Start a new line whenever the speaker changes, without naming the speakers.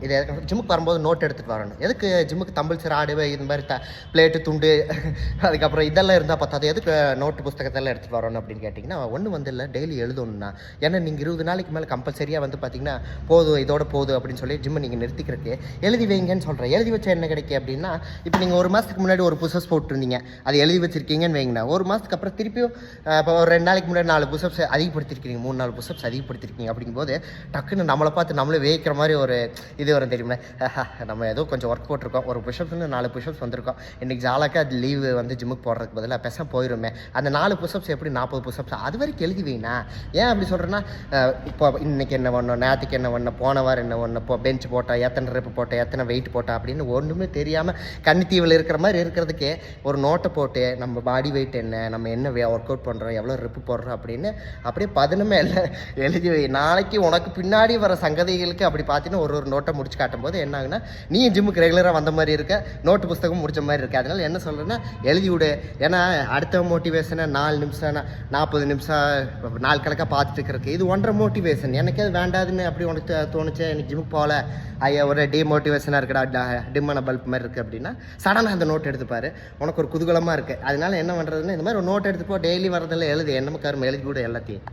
இது ஜிம்முக்கு வரும்போது நோட் எடுத்துகிட்டு வரணும். எதுக்கு ஜிம்முக்கு தம்பிள்ஸ் ராடு இந்த மாதிரி பிளேட்டு துண்டு அதுக்கப்புறம் இதெல்லாம் இருந்தால் பார்த்தாது எதுக்கு நோட்டு புஸ்தகத்தெல்லாம் எடுத்துகிட்டு வரணும் அப்படின்னு கேட்டிங்கன்னா ஒன்றும் வந்து இல்லை, டெய்லி எழுதணும்னா. ஏன்னா நீங்கள் 20 நாளைக்கு மேலே கம்பல்சரியாக வந்து பார்த்தீங்கன்னா போதும் இதோட போதும் அப்படின்னு சொல்லி ஜிம்மை நீங்கள் நிறுத்திக்கிறதுக்கு எழுதி வைங்கன்னு சொல்கிறேன். எழுதி வச்சா என்ன கிடைக்கும் அப்படின்னா, இப்போ நீங்கள் ஒரு மாதத்துக்கு முன்னாடி ஒரு புஷப்ஸ் போட்டுருந்தீங்க, அது எழுதி வச்சிருக்கீங்கன்னு வைங்கண்ணா. ஒரு மாதத்துக்கு அப்புறம் திருப்பியும் இப்போ ஒரு 2 நாளைக்கு முன்னாடி 4 புஷப்ஸ் அதிகப்படுத்திருக்கீங்க, 3-4 புஷப்ஸ் அதிகப்படுத்திருக்கீங்க. அப்படிங்கும்போது டக்குன்னு நம்மளை பார்த்து நம்மளே வேய்க்கிற மாதிரி ஒரு இது வரும் தெரியுமா. நம்ம ஏதோ கொஞ்சம் ஒர்க் போட்டிருக்கோம், ஒரு புஷப்ஸ்னு 4 புஷப்ஸ் வந்திருக்கோம், இன்றைக்கி ஜாலாக்காக அது லீவு வந்து ஜிம்முக்கு போடுறதுக்கு பதிலாக பெச போயிடுமே. அந்த 4 புஷப்ஸ் எப்படி 40 புஷப்ஸ் அது வரைக்கும் எழுதி வைனா. ஏன் அப்படி சொல்கிறேன்னா, இப்போ இன்றைக்கி என்ன பண்ணோம், நேற்றுக்கு என்ன பண்ண, போன வாரம் என்ன பண்ண, இப்போ பெஞ்ச் போட்டால் எத்தனை ரெப்பு போட்டேன், எத்தனை வெயிட் போட்டா அப்படின்னு ஒன்றுமே தெரியாமல் கன்னித்தீவில் இருக்கிற மாதிரி இருக்கிறதுக்கே ஒரு நோட்டை போட்டு நம்ம பாடி வெயிட் என்ன, நம்ம என்ன ஒர்க் அவுட் பண்ணுறோம், எவ்வளோ ரெப்பு போடுறோம் அப்படின்னு அப்படியே 11 எல்லாம் எழுதி வை. நாளைக்கு உனக்கு பின்னாடி வர சங்கதிகளுக்கு அப்படி பார்த்தீங்கன்னா ஒரு நோட்டை முடிச்சு காட்டும் போது என்ன ஆகுனா, நீ ஜிம்முக்கு ரெகுலராக வந்த மாதிரி இருக்க, நோட்டு புஸ்தகம் முடிச்ச மாதிரி இருக்கு. அதனால என்ன சொல்கிறேன்னா, எழுதி விடு. ஏன்னா அடுத்த மோட்டிவேஷனை 4 நிமிஷம் 40 நிமிஷம் நாள் கணக்காக பார்த்துட்டு இருக்கிறதுக்கு இது 1.5 மோட்டிவேஷன். எனக்கு அது வேண்டாதுன்னு அப்படி உனக்கு தோணுச்சு, எனக்கு ஜிம்முக்கு போகல, ஐயா ஒரு டிமோட்டிவேஷனாக இருக்கடா, டிம்மான பல்ப் மாதிரி இருக்குது அப்படின்னா சடனாக அந்த நோட் எடுத்துப்பாரு, உனக்கு ஒரு குதூகலமாக இருக்குது. அதனால என்ன பண்ணுறதுன்னு இந்த மாதிரி ஒரு நோட் எடுத்துப்போ, டெய்லி வரதில்லை எழுது, என்னமோ கரும்பு எழுதி விடு எல்லாத்தையும்.